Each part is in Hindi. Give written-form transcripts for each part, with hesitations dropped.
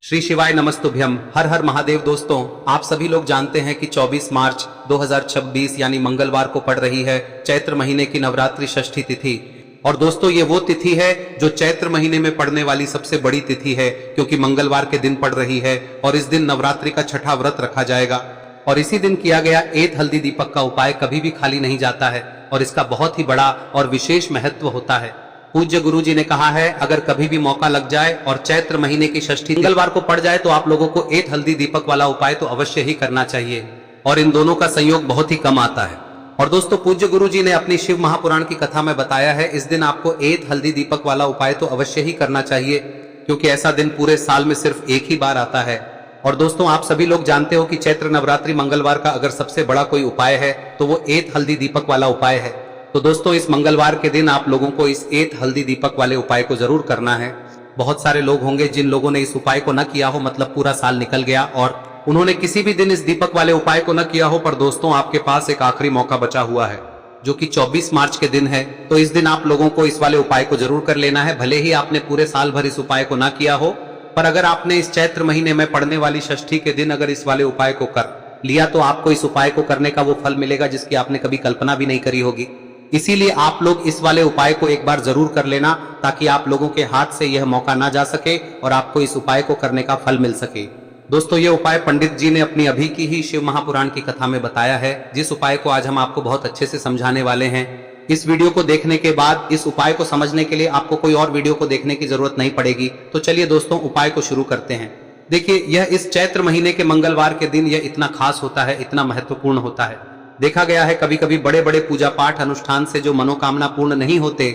श्री शिवाय नमस्तुभ्यम। हर हर महादेव। दोस्तों, आप सभी लोग जानते हैं कि 24 मार्च 2026 यानी मंगलवार को पड़ रही है चैत्र महीने की नवरात्रि षष्ठी तिथि। और दोस्तों, ये वो तिथि है जो चैत्र महीने में पड़ने वाली सबसे बड़ी तिथि है, क्योंकि मंगलवार के दिन पड़ रही है और इस दिन नवरात्रि का छठा व्रत रखा जाएगा। और इसी दिन किया गया एत हल्दी दीपक का उपाय कभी भी खाली नहीं जाता है और इसका बहुत ही बड़ा और विशेष महत्व होता है। पूज्य गुरु जी ने कहा है, अगर कभी भी मौका लग जाए और चैत्र महीने की षष्ठी मंगलवार को पड़ जाए तो आप लोगों को एत हल्दी दीपक वाला उपाय तो अवश्य ही करना चाहिए। और इन दोनों का संयोग बहुत ही कम आता है। और दोस्तों, पूज्य गुरु जी ने अपनी शिव महापुराण की कथा में बताया है, इस दिन आपको एत हल्दी दीपक वाला उपाय तो अवश्य ही करना चाहिए, क्योंकि ऐसा दिन पूरे साल में सिर्फ एक ही बार आता है। और दोस्तों, आप सभी लोग जानते हो कि चैत्र नवरात्रि मंगलवार का अगर सबसे बड़ा कोई उपाय है तो वो एत हल्दी दीपक वाला उपाय है। तो दोस्तों, इस मंगलवार के दिन आप लोगों को इस एत हल्दी दीपक वाले उपाय को जरूर करना है। बहुत सारे लोग होंगे जिन लोगों ने इस उपाय को न किया हो, मतलब पूरा साल निकल गया और उन्होंने किसी भी दिन इस दीपक वाले उपाय को न किया हो। पर दोस्तों, आपके पास एक आखिरी मौका बचा हुआ है, जो कि 24 मार्च के दिन है। तो इस दिन आप लोगों को इस वाले उपाय को जरूर कर लेना है। भले ही आपने पूरे साल भर इस उपाय को ना किया हो, पर अगर आपने इस चैत्र महीने में पड़ने वाली षष्ठी के दिन अगर इस वाले उपाय को कर लिया तो आपको इस उपाय को करने का वो फल मिलेगा जिसकी आपने कभी कल्पना भी नहीं करी होगी। इसीलिए आप लोग इस वाले उपाय को एक बार जरूर कर लेना, ताकि आप लोगों के हाथ से यह मौका ना जा सके और आपको इस उपाय को करने का फल मिल सके। दोस्तों, ये उपाय पंडित जी ने अपनी अभी की ही शिव महापुराण की कथा में बताया है, जिस उपाय को आज हम आपको बहुत अच्छे से समझाने वाले हैं। इस वीडियो को देखने के बाद इस उपाय को समझने के लिए आपको कोई और वीडियो को देखने की जरूरत नहीं पड़ेगी। तो चलिए दोस्तों, उपाय को शुरू करते हैं। देखिए, यह इस चैत्र महीने के मंगलवार के दिन यह इतना खास होता है, इतना महत्वपूर्ण होता है। देखा गया है कभी कभी बड़े बड़े पूजा पाठ अनुष्ठान से जो मनोकामना पूर्ण नहीं होते,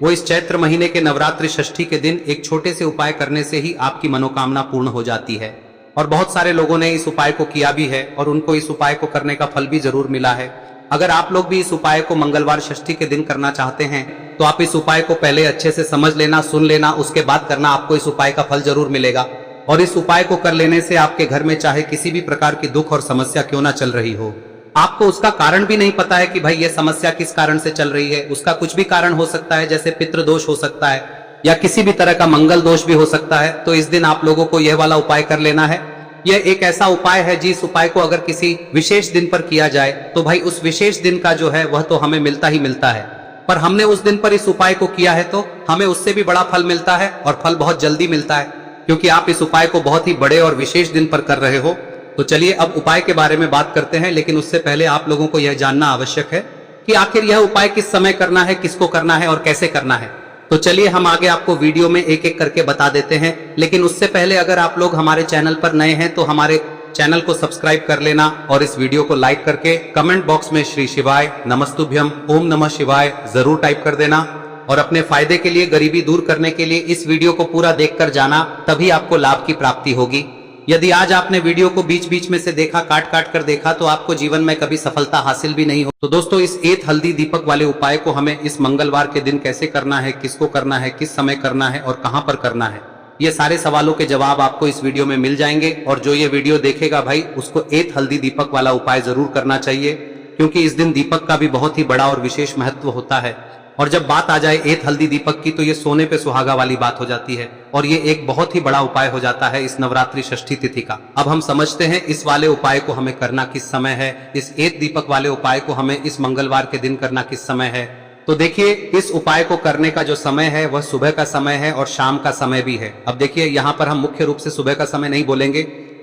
वो इस चैत्र महीने के नवरात्रि षष्ठी के दिन एक छोटे से उपाय करने से ही आपकी मनोकामना पूर्ण हो जाती है। और बहुत सारे लोगों ने इस उपाय को किया भी है और उनको इस उपाय को करने का फल भी जरूर मिला है। अगर आप लोग भी इस उपाय को मंगलवार षष्ठी के दिन करना चाहते हैं तो आप इस उपाय को पहले अच्छे से समझ लेना, सुन लेना, उसके बाद करना। आपको इस उपाय का फल जरूर मिलेगा। और इस उपाय को कर लेने से आपके घर में चाहे किसी भी प्रकार की दुख और समस्या क्यों ना चल रही हो, आपको उसका कारण भी नहीं पता है कि भाई ये समस्या किस कारण से चल रही है, उसका कुछ भी कारण हो सकता है, जैसे पितृदोष हो सकता है या किसी भी तरह का मंगल दोष भी हो सकता है। तो इस दिन आप लोगों को यह वाला उपाय कर लेना है। यह एक ऐसा उपाय है जिस उपाय को अगर किसी विशेष दिन पर किया जाए तो भाई उस विशेष दिन का जो है वह तो हमें मिलता ही मिलता है, पर हमने उस दिन पर इस उपाय को किया है तो हमें उससे भी बड़ा फल मिलता है और फल बहुत जल्दी मिलता है, क्योंकि आप इस उपाय को बहुत ही बड़े और विशेष दिन पर कर रहे हो। तो चलिए अब उपाय के बारे में बात करते हैं, लेकिन उससे पहले आप लोगों को यह जानना आवश्यक है कि आखिर यह उपाय किस समय करना है, किसको करना है और कैसे करना है। तो चलिए हम आगे आपको वीडियो में एक एक करके बता देते हैं। लेकिन उससे पहले अगर आप लोग हमारे चैनल पर नए हैं तो हमारे चैनल को सब्सक्राइब कर लेना और इस वीडियो को लाइक करके कमेंट बॉक्स में श्री शिवाय नमस्तुभ्यम ओम नमः शिवाय जरूर टाइप कर देना। और अपने फायदे के लिए, गरीबी दूर करने के लिए इस वीडियो को पूरा देखकर जाना, तभी आपको लाभ की प्राप्ति होगी। यदि आज आपने वीडियो को बीच बीच में से देखा, काट काट कर देखा, तो आपको जीवन में कभी सफलता हासिल भी नहीं हो। तो दोस्तों, इस एत हल्दी दीपक वाले उपाय को हमें इस मंगलवार के दिन कैसे करना है, किसको करना है, किस समय करना है और कहां पर करना है, ये सारे सवालों के जवाब आपको इस वीडियो में मिल जाएंगे। और जो ये वीडियो देखेगा भाई, उसको एत हल्दी दीपक वाला उपाय जरूर करना चाहिए, क्योंकि इस दिन दीपक का भी बहुत ही बड़ा और विशेष महत्व होता है। और जब बात आ जाए एत हल्दी दीपक की तो ये सोने पे सुहागा वाली बात हो जाती है और ये एक बहुत ही बड़ा उपाय हो जाता है इस नवरात्रि षष्ठी तिथि का। अब हम समझते हैं इस वाले उपाय को हमें करना किस समय है, इस एत दीपक वाले उपाय को हमें इस मंगलवार के दिन करना किस समय है। तो देखिए, इस उपाय को करने का जो समय है वह सुबह का समय है और शाम का समय भी है। अब देखिए, यहाँ पर हम मुख्य रूप से सुबह का समय नहीं बोलेंगे,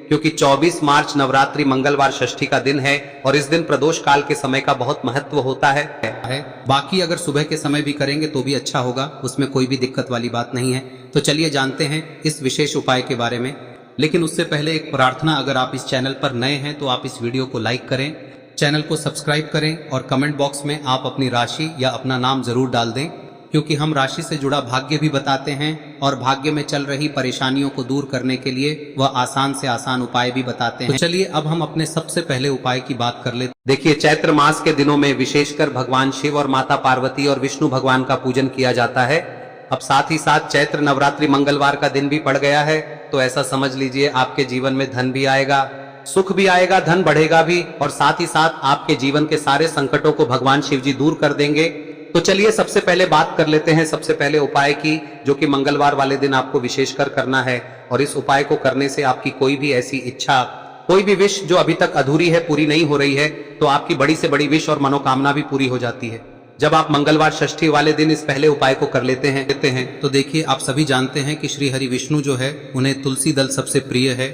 क्योंकि 24 मार्च नवरात्रि मंगलवार षष्ठी का दिन है और इस दिन प्रदोष काल के समय का बहुत महत्व होता है। बाकी अगर सुबह के समय भी करेंगे तो भी अच्छा होगा, उसमें कोई भी दिक्कत वाली बात नहीं है। तो चलिए जानते हैं इस विशेष उपाय के बारे में। लेकिन उससे पहले एक प्रार्थना, अगर आप इस चैनल पर नए हैं तो आप इस वीडियो को लाइक करें, चैनल को सब्सक्राइब करें और कमेंट बॉक्स में आप अपनी राशि या अपना नाम जरूर डाल दें, क्योंकि हम राशि से जुड़ा भाग्य भी बताते हैं और भाग्य में चल रही परेशानियों को दूर करने के लिए वह आसान से आसान उपाय भी बताते हैं। तो चलिए अब हम अपने सबसे पहले उपाय की बात कर लेते। देखिए, चैत्र मास के दिनों में विशेषकर भगवान शिव और माता पार्वती और विष्णु भगवान का पूजन किया जाता है। अब साथ ही साथ चैत्र नवरात्रि मंगलवार का दिन भी पड़ गया है, तो ऐसा समझ लीजिए आपके जीवन में धन भी आएगा, सुख भी आएगा, धन बढ़ेगा भी, और साथ ही साथ आपके जीवन के सारे संकटों को भगवान शिव जी दूर कर देंगे तो चलिए सबसे पहले बात कर लेते हैं सबसे पहले उपाय की, जो कि मंगलवार वाले दिन आपको विशेषकर करना है। और इस उपाय को करने से आपकी कोई भी ऐसी इच्छा, कोई भी विश जो अभी तक अधूरी है, पूरी नहीं हो रही है, तो आपकी बड़ी से बड़ी विश और मनोकामना भी पूरी हो जाती है जब आप मंगलवार षष्ठी वाले दिन इस पहले उपाय को कर लेते हैं। तो देखिए, आप सभी जानते हैं कि श्री हरि विष्णु जो है, उन्हें तुलसी दल सबसे प्रिय है।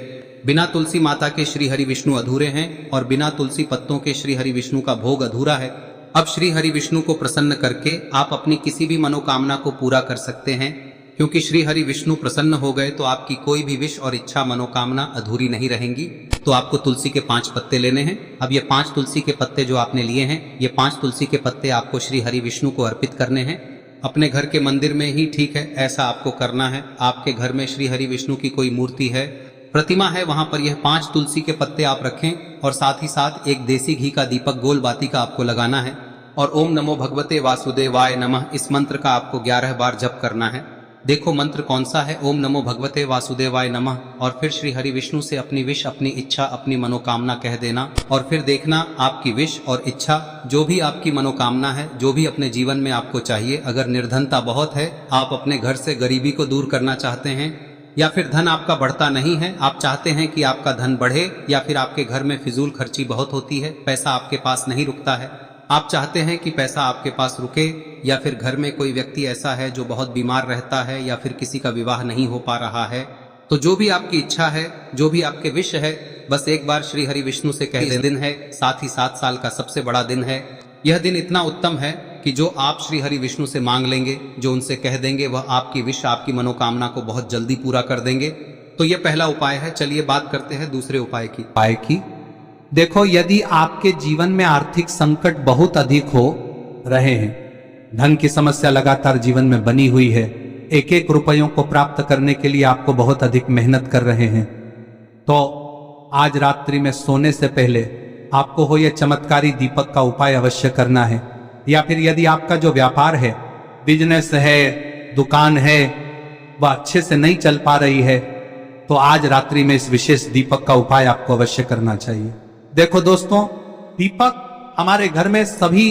बिना तुलसी माता के श्री हरि विष्णु अधूरे हैं और बिना तुलसी पत्तों के श्री हरि विष्णु का भोग अधूरा है। अब श्री हरि विष्णु को प्रसन्न करके आप अपनी किसी भी मनोकामना को पूरा कर सकते हैं, क्योंकि श्री हरि विष्णु प्रसन्न हो गए तो आपकी कोई भी विश और इच्छा मनोकामना अधूरी नहीं रहेंगी। तो आपको तुलसी के 5 पत्ते लेने हैं। अब ये 5 तुलसी के पत्ते जो आपने लिए हैं, ये 5 तुलसी के पत्ते आपको श्री हरि विष्णु को अर्पित करने हैं। अपने घर के मंदिर में ही ठीक है, ऐसा आपको करना है। आपके घर में श्री हरि विष्णु की कोई मूर्ति है, प्रतिमा है, वहां पर यह 5 तुलसी के पत्ते आप रखें और साथ ही साथ एक देसी घी का दीपक गोल बाती का आपको लगाना है। और ओम नमो भगवते वासुदेवाय नमः, इस मंत्र का आपको 11 बार जप करना है। देखो मंत्र कौन सा है, ओम नमो भगवते वासुदेवाय नमः। और फिर श्री हरि विष्णु से अपनी विश, अपनी इच्छा, अपनी मनोकामना कह देना। और फिर देखना आपकी विश और इच्छा, जो भी आपकी मनोकामना है, जो भी अपने जीवन में आपको चाहिए। अगर निर्धनता बहुत है, आप अपने घर से गरीबी को दूर करना चाहते हैं, या फिर धन आपका बढ़ता नहीं है, आप चाहते हैं कि आपका धन बढ़े, या फिर आपके घर में फिजूल खर्ची बहुत होती है, पैसा आपके पास नहीं रुकता है, आप चाहते हैं कि पैसा आपके पास रुके, या फिर घर में कोई व्यक्ति ऐसा है जो बहुत बीमार रहता है, या फिर किसी का विवाह नहीं हो पा रहा है, तो जो भी आपकी इच्छा है, जो भी आपके विश है, बस एक बार श्री हरि विष्णु से कह दें। दिन है, साथ ही 7 साल का सबसे बड़ा दिन है। यह दिन इतना उत्तम है कि जो आप श्री हरि विष्णु से मांग लेंगे, जो उनसे कह देंगे, वह आपकी विश, आपकी मनोकामना को बहुत जल्दी पूरा कर देंगे। तो यह पहला उपाय है। चलिए बात करते हैं दूसरे उपाय की। देखो, यदि आपके जीवन में आर्थिक संकट बहुत अधिक हो रहे हैं, धन की समस्या लगातार जीवन में बनी हुई है, एक एक रुपयों को प्राप्त करने के लिए आपको बहुत अधिक मेहनत कर रहे हैं, तो आज रात्रि में सोने से पहले आपको हो यह चमत्कारी दीपक का उपाय अवश्य करना है। या फिर यदि आपका जो व्यापार है, बिजनेस है, दुकान है, वह अच्छे से नहीं चल पा रही है, तो आज रात्रि में इस विशेष दीपक का उपाय आपको अवश्य करना चाहिए। देखो दोस्तों, दीपक हमारे घर में सभी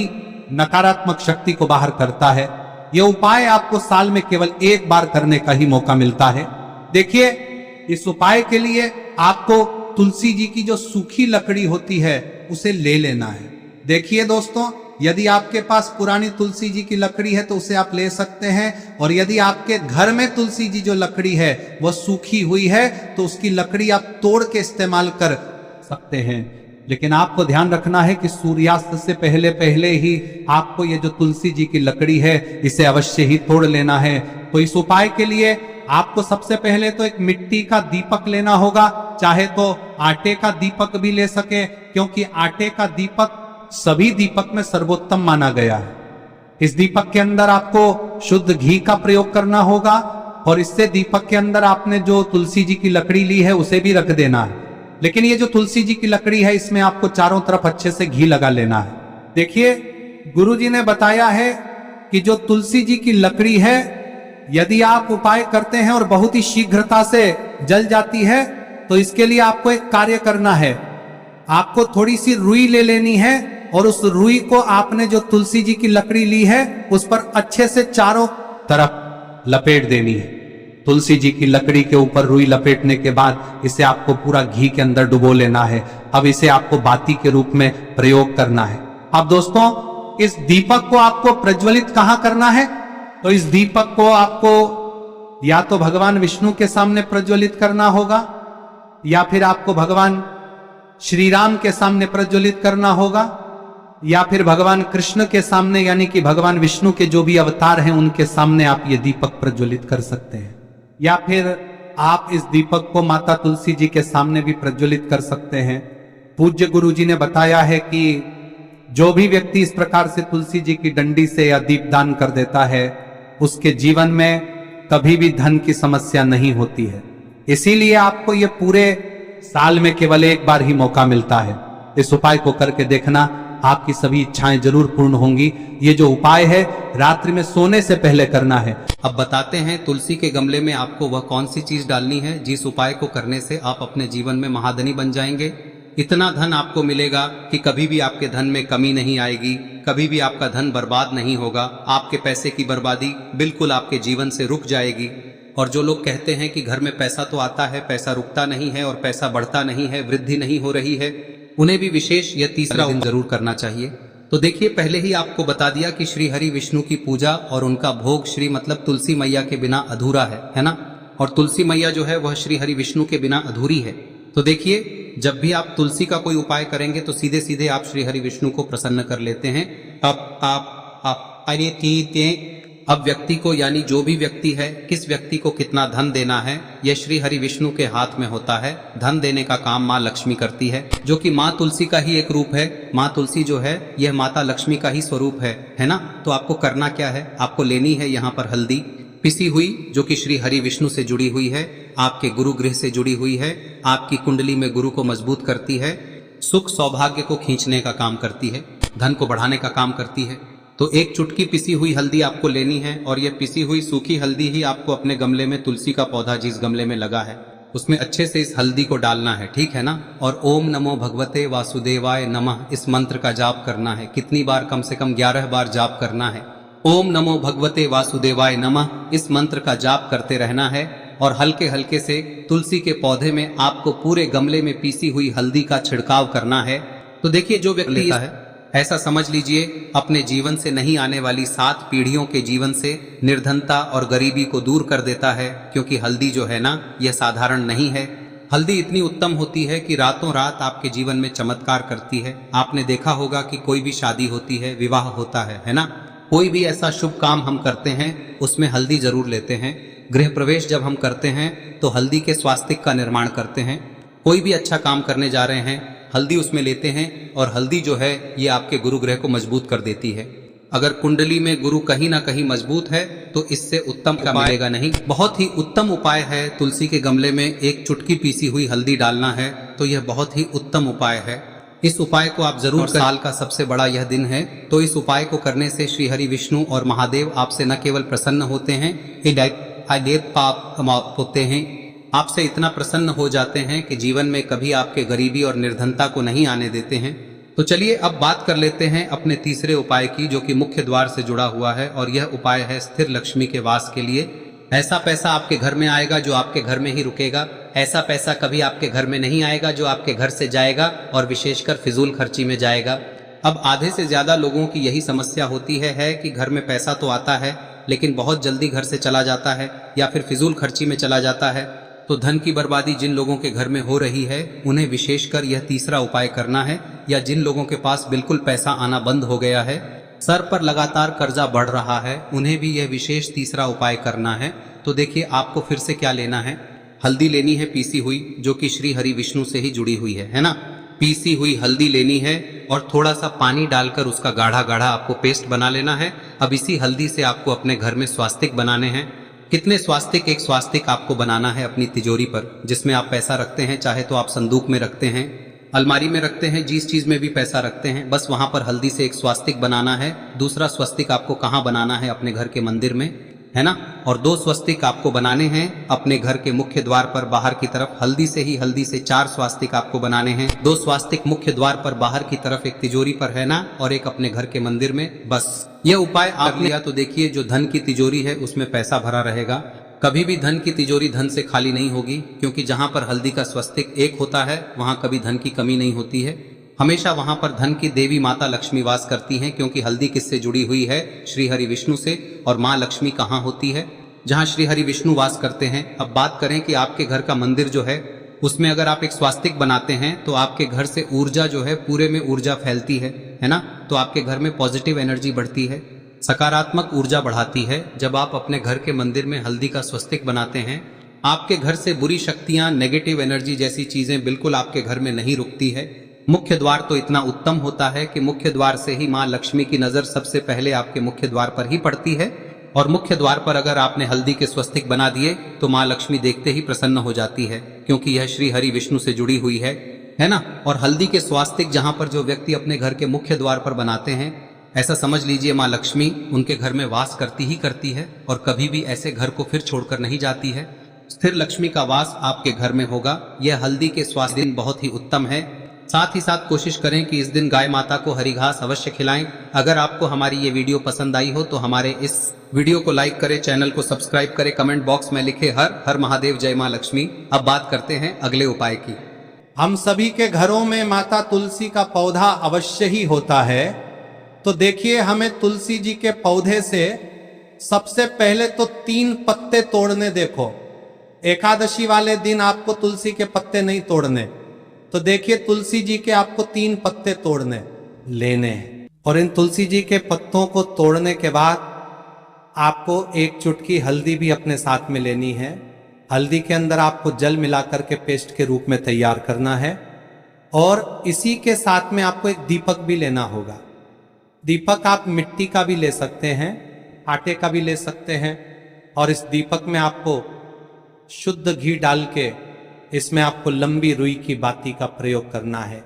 नकारात्मक शक्ति को बाहर करता है। यह उपाय आपको साल में केवल 1 बार करने का ही मौका मिलता है। देखिए, इस उपाय के लिए आपको तुलसी जी की जो सूखी लकड़ी होती है, उसे ले लेना है। देखिए दोस्तों, यदि आपके पास पुरानी तुलसी जी की लकड़ी है तो उसे आप ले सकते हैं, और यदि आपके घर में तुलसी जी जो लकड़ी है वह सूखी हुई है तो उसकी लकड़ी आप तोड़ के इस्तेमाल कर सकते हैं। लेकिन आपको ध्यान रखना है कि सूर्यास्त से पहले पहले ही आपको ये जो तुलसी जी की लकड़ी है, इसे अवश्य ही तोड़ लेना है। तो इस उपाय के लिए आपको सबसे पहले तो एक मिट्टी का दीपक लेना होगा, चाहे तो आटे का दीपक भी ले सके, क्योंकि आटे का दीपक सभी दीपक में सर्वोत्तम माना गया है। इस दीपक के अंदर आपको शुद्ध घी का प्रयोग करना होगा, और इससे दीपक के अंदर आपने जो तुलसी जी की लकड़ी ली है उसे भी रख देना है। लेकिन ये जो तुलसी जी की लकड़ी है, इसमें आपको चारों तरफ अच्छे से घी लगा लेना है। देखिए, गुरु जी ने बताया है कि जो तुलसी जी की लकड़ी है, यदि आप उपाय करते हैं और बहुत ही शीघ्रता से जल जाती है, तो इसके लिए आपको एक कार्य करना है। आपको थोड़ी सी रुई ले लेनी है, और उस रुई को आपने जो तुलसी जी की लकड़ी ली है उस पर अच्छे से चारों तरफ लपेट देनी है। तुलसी जी की लकड़ी के ऊपर रुई लपेटने के बाद इसे आपको पूरा घी के अंदर डुबो लेना है। अब इसे आपको बाती के रूप में प्रयोग करना है। अब दोस्तों, इस दीपक को आपको प्रज्वलित कहां करना है? तो इस दीपक को आपको या तो भगवान विष्णु के सामने प्रज्वलित करना होगा, या फिर आपको भगवान श्री राम के सामने प्रज्वलित करना होगा, या फिर भगवान कृष्ण के सामने, यानी कि भगवान विष्णु के जो भी अवतार हैं उनके सामने आप ये दीपक प्रज्वलित कर सकते हैं। या फिर आप इस दीपक को माता तुलसी जी के सामने भी प्रज्वलित कर सकते हैं। पूज्य गुरु जी ने बताया है कि जो भी व्यक्ति इस प्रकार से तुलसी जी की डंडी से या दीपदान कर देता है, उसके जीवन में कभी भी धन की समस्या नहीं होती है। इसीलिए आपको ये पूरे साल में केवल 1 बार ही मौका मिलता है। इस उपाय को करके देखना, आपकी सभी इच्छाएं जरूर पूर्ण होंगी। ये जो उपाय है रात्रि में सोने से पहले करना है। अब बताते हैं तुलसी के गमले में आपको वह कौन सी चीज डालनी है जिस उपाय को करने से आप अपने जीवन में महाधनी बन जाएंगे। इतना धन आपको मिलेगा कि कभी भी आपके धन में कमी नहीं आएगी, कभी भी आपका धन बर्बाद नहीं होगा। आपके पैसे की बर्बादी बिल्कुल आपके जीवन से रुक जाएगी। और जो लोग कहते हैं कि घर में पैसा तो आता है, पैसा रुकता नहीं है और पैसा बढ़ता नहीं है, वृद्धि नहीं हो रही है, उन्हें भी विशेष यह तीसरा दिन जरूर करना चाहिए। तो देखिए, पहले ही आपको बता दिया कि श्री हरि विष्णु की पूजा और उनका भोग श्री मतलब तुलसी मैया के बिना अधूरा है ना। और तुलसी मैया जो है वह श्री हरि विष्णु के बिना अधूरी है। तो देखिए, जब भी आप तुलसी का कोई उपाय करेंगे तो सीधे सीधे आप श्री हरि विष्णु को प्रसन्न कर लेते हैं। अब व्यक्ति को, यानी जो भी व्यक्ति है, किस व्यक्ति को कितना धन देना है, यह श्री हरि विष्णु के हाथ में होता है। धन देने का काम माँ लक्ष्मी करती है, जो कि माँ तुलसी का ही एक रूप है। माँ तुलसी जो है यह माता लक्ष्मी का ही स्वरूप है ना। तो आपको करना क्या है, आपको लेनी है यहाँ पर हल्दी पिसी हुई, जो कि श्री हरि विष्णु से जुड़ी हुई है, आपके गुरु गृह से जुड़ी हुई है, आपकी कुंडली में गुरु को मजबूत करती है, सुख सौभाग्य को खींचने का काम करती है, धन को बढ़ाने का काम करती है। तो एक चुटकी पिसी हुई हल्दी आपको लेनी है और यह पिसी हुई सूखी हल्दी ही आपको अपने गमले में, तुलसी का पौधा जिस गमले में लगा है उसमें अच्छे से इस हल्दी को डालना है, ठीक है ना। और ओम नमो भगवते वासुदेवाय नमः इस मंत्र का जाप करना है। कितनी बार? कम से कम 11 बार जाप करना है। ओम नमो भगवते वासुदेवाय नमः इस मंत्र का जाप करते रहना है और हल्के हल्के से तुलसी के पौधे में आपको पूरे गमले में पीसी हुई हल्दी का छिड़काव करना है। तो देखिए, जो व्यक्ति लेता है, ऐसा समझ लीजिए अपने जीवन से नहीं आने वाली 7 पीढ़ियों के जीवन से निर्धनता और गरीबी को दूर कर देता है। क्योंकि हल्दी जो है ना, यह साधारण नहीं है। हल्दी इतनी उत्तम होती है कि रातों रात आपके जीवन में चमत्कार करती है। आपने देखा होगा कि कोई भी शादी होती है, विवाह होता है ना, कोई भी ऐसा शुभ काम हम करते हैं उसमें हल्दी जरूर लेते हैं। गृह प्रवेश जब हम करते हैं तो हल्दी के स्वास्तिक का निर्माण करते हैं। कोई भी अच्छा काम करने जा रहे हैं, हल्दी उसमें लेते हैं और हल्दी जो है ये आपके गुरु ग्रह को मजबूत कर देती है। अगर कुंडली में गुरु कहीं ना कहीं मजबूत है तो इससे उत्तम का मिलेगा नहीं। बहुत ही उत्तम उपाय है, तुलसी के गमले में एक चुटकी पीसी हुई हल्दी डालना है, तो यह बहुत ही उत्तम उपाय है। इस उपाय को आप जरूर, साल का सबसे बड़ा यह दिन है, तो इस उपाय को करने से श्री हरि विष्णु और महादेव आपसे न केवल प्रसन्न होते हैं, होते हैं, आपसे इतना प्रसन्न हो जाते हैं कि जीवन में कभी आपके गरीबी और निर्धनता को नहीं आने देते हैं। तो चलिए अब बात कर लेते हैं अपने तीसरे उपाय की, जो कि मुख्य द्वार से जुड़ा हुआ है। और यह उपाय है स्थिर लक्ष्मी के वास के लिए। ऐसा पैसा आपके घर में आएगा जो आपके घर में ही रुकेगा। ऐसा पैसा कभी आपके घर में नहीं आएगा जो आपके घर से जाएगा और विशेषकर फिजूल खर्ची में जाएगा। अब आधे से ज्यादा लोगों की यही समस्या होती है कि घर में पैसा तो आता है लेकिन बहुत जल्दी घर से चला जाता है या फिर फिजूल खर्ची में चला जाता है। तो धन की बर्बादी जिन लोगों के घर में हो रही है उन्हें विशेषकर यह तीसरा उपाय करना है। या जिन लोगों के पास बिल्कुल पैसा आना बंद हो गया है, सर पर लगातार कर्जा बढ़ रहा है, उन्हें भी यह विशेष तीसरा उपाय करना है। तो देखिए, आपको फिर से क्या लेना है, हल्दी लेनी है पीसी हुई, जो कि श्री हरि विष्णु से ही जुड़ी हुई है ना। पीसी हुई हल्दी लेनी है और थोड़ा सा पानी डालकर उसका गाढ़ा गाढ़ा आपको पेस्ट बना लेना है। अब इसी हल्दी से आपको अपने घर में स्वास्तिक बनाने हैं। कितने स्वास्तिक? एक स्वास्तिक आपको बनाना है अपनी तिजोरी पर, जिसमें आप पैसा रखते हैं। चाहे तो आप संदूक में रखते हैं, अलमारी में रखते हैं, जिस चीज में भी पैसा रखते हैं, बस वहां पर हल्दी से एक स्वास्तिक बनाना है। दूसरा स्वस्तिक आपको कहाँ बनाना है? अपने घर के मंदिर में, है ना। और 2 स्वस्तिक आपको बनाने हैं अपने घर के मुख्य द्वार पर बाहर की तरफ। हल्दी से 4 स्वास्तिक आपको बनाने हैं। 2 स्वास्तिक मुख्य द्वार पर बाहर की तरफ, एक तिजोरी पर, है ना, और एक अपने घर के मंदिर में। बस यह उपाय आप लिया तो देखिए, जो धन की तिजोरी है उसमें पैसा भरा रहेगा। कभी भी धन की तिजोरी धन से खाली नहीं होगी, क्योंकि जहां पर हल्दी का स्वस्तिक एक होता है वहां कभी धन की कमी नहीं होती है। हमेशा वहां पर धन की देवी माता लक्ष्मी वास करती हैं, क्योंकि हल्दी किससे जुड़ी हुई है? श्री हरि विष्णु से। और माँ लक्ष्मी कहाँ होती है? जहाँ श्री हरि विष्णु वास करते हैं। अब बात करें कि आपके घर का मंदिर जो है उसमें अगर आप एक स्वास्तिक बनाते हैं तो आपके घर से ऊर्जा जो है, पूरे में ऊर्जा फैलती है ना। तो आपके घर में पॉजिटिव एनर्जी बढ़ती है, सकारात्मक ऊर्जा बढ़ाती है। जब आप अपने घर के मंदिर में हल्दी का स्वस्तिक बनाते हैं, आपके घर से बुरी शक्तियां, नेगेटिव एनर्जी जैसी चीजें बिल्कुल आपके घर में नहीं रुकती है। मुख्य द्वार तो इतना उत्तम होता है कि मुख्य द्वार से ही माँ लक्ष्मी की नजर सबसे पहले आपके मुख्य द्वार पर ही पड़ती है। और मुख्य द्वार पर अगर आपने हल्दी के स्वस्तिक बना दिए तो माँ लक्ष्मी देखते ही प्रसन्न हो जाती है, क्योंकि यह श्री हरि विष्णु से जुड़ी हुई है ना। और हल्दी के स्वास्तिक जहां पर जो व्यक्ति अपने घर के मुख्य द्वार पर बनाते हैं, ऐसा समझ लीजिए माँ लक्ष्मी उनके घर में वास करती ही करती है और कभी भी ऐसे घर को फिर छोड़कर नहीं जाती है। स्थिर लक्ष्मी का वास आपके घर में होगा। यह हल्दी के स्वास्थ्य दिन बहुत ही उत्तम है। साथ ही साथ कोशिश करें कि इस दिन गाय माता को हरी घास अवश्य खिलाएं। अगर आपको हमारी ये वीडियो पसंद आई हो तो हमारे इस वीडियो को लाइक करें, चैनल को सब्सक्राइब करें, कमेंट बॉक्स में लिखे हर हर महादेव, जय मां लक्ष्मी। अब बात करते हैं अगले उपाय की। हम सभी के घरों में माता तुलसी का पौधा अवश्य ही होता है। तो देखिए, हमें तुलसी जी के पौधे से सबसे पहले तो 3 पत्ते तोड़ने। देखो, एकादशी वाले दिन आपको तुलसी के पत्ते नहीं तोड़ने। तो देखिए, तुलसी जी के आपको 3 पत्ते तोड़ने लेने हैं। और इन तुलसी जी के पत्तों को तोड़ने के बाद आपको 1 चुटकी हल्दी भी अपने साथ में लेनी है। हल्दी के अंदर आपको जल मिलाकर के पेस्ट के रूप में तैयार करना है। और इसी के साथ में आपको एक दीपक भी लेना होगा। दीपक आप मिट्टी का भी ले सकते हैं, आटे का भी ले सकते हैं। और इस दीपक में आपको शुद्ध घी डाल के इसमें आपको लंबी रुई की बाती का प्रयोग करना है।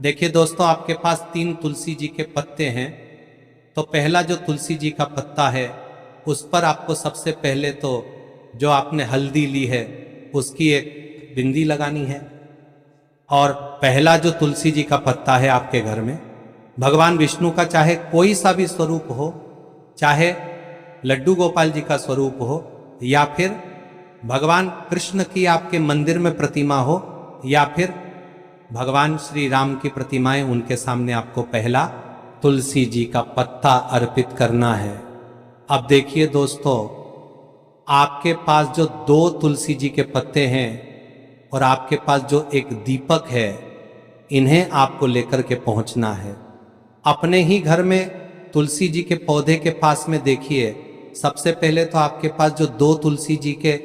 देखिए दोस्तों, आपके पास 3 तुलसी जी के पत्ते हैं। तो पहला जो तुलसी जी का पत्ता है उस पर आपको सबसे पहले तो जो आपने हल्दी ली है उसकी एक बिंदी लगानी है। और पहला जो तुलसी जी का पत्ता है आपके घर में, भगवान विष्णु का चाहे कोई सा भी स्वरूप हो, चाहे लड्डू गोपाल जी का स्वरूप हो, या फिर भगवान कृष्ण की आपके मंदिर में प्रतिमा हो, या फिर भगवान श्री राम की प्रतिमाएं, उनके सामने आपको पहला तुलसी जी का पत्ता अर्पित करना है। अब देखिए दोस्तों, आपके पास जो 2 तुलसी जी के पत्ते हैं और आपके पास जो एक दीपक है, इन्हें आपको लेकर के पहुंचना है। अपने ही घर में तुलसी जी के पौधे के पास में देखिए, सबसे पहले तो आपके पास जो 2 तुलसी जी के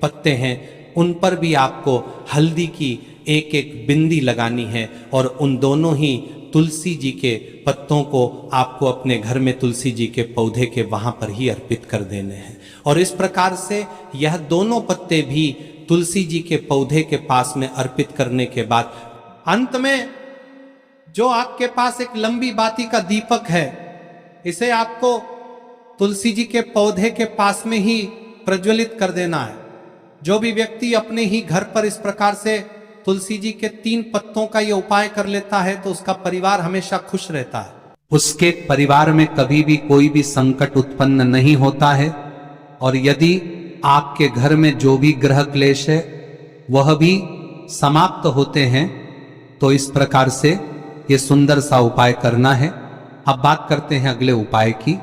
पत्ते हैं उन पर भी आपको हल्दी की एक बिंदी लगानी है। और उन दोनों ही तुलसी जी के पत्तों को आपको अपने घर में तुलसी जी के पौधे के वहां पर ही अर्पित कर देने हैं। और इस प्रकार से यह दोनों पत्ते भी तुलसी जी के पौधे के पास में अर्पित करने के बाद अंत में जो आपके पास एक लंबी बाती का दीपक है, इसे आपको तुलसी जी के पौधे के पास में ही प्रज्वलित कर देना है। जो भी व्यक्ति अपने ही घर पर इस प्रकार से तुलसी जी के 3 पत्तों का ये उपाय कर लेता है तो उसका परिवार हमेशा खुश रहता है। उसके परिवार में कभी भी कोई भी संकट उत्पन्न नहीं होता है। और यदि आपके घर में जो भी ग्रह क्लेश है वह भी समाप्त होते हैं। तो इस प्रकार से ये सुंदर सा उपाय करना है। अब बात करते हैं अगले उपाय की।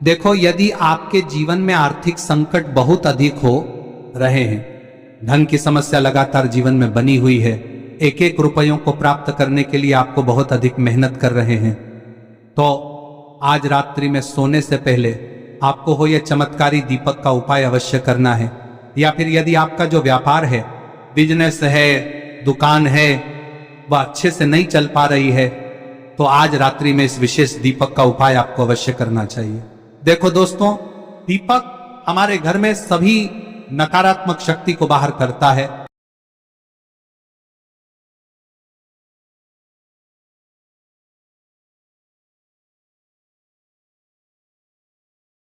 देखो, यदि आपके जीवन में आर्थिक संकट बहुत अधिक हो रहे हैं, धन की समस्या लगातार जीवन में बनी हुई है, एक रुपयों को प्राप्त करने के लिए आपको बहुत अधिक मेहनत कर रहे हैं, तो आज रात्रि में सोने से पहले आपको हो यह चमत्कारी दीपक का उपाय अवश्य करना है। या फिर यदि आपका जो व्यापार है, बिजनेस है, दुकान है, वह अच्छे से नहीं चल पा रही है, तो आज रात्रि में इस विशेष दीपक का उपाय आपको अवश्य करना चाहिए। देखो दोस्तों, दीपक हमारे घर में सभी नकारात्मक शक्ति को बाहर करता है।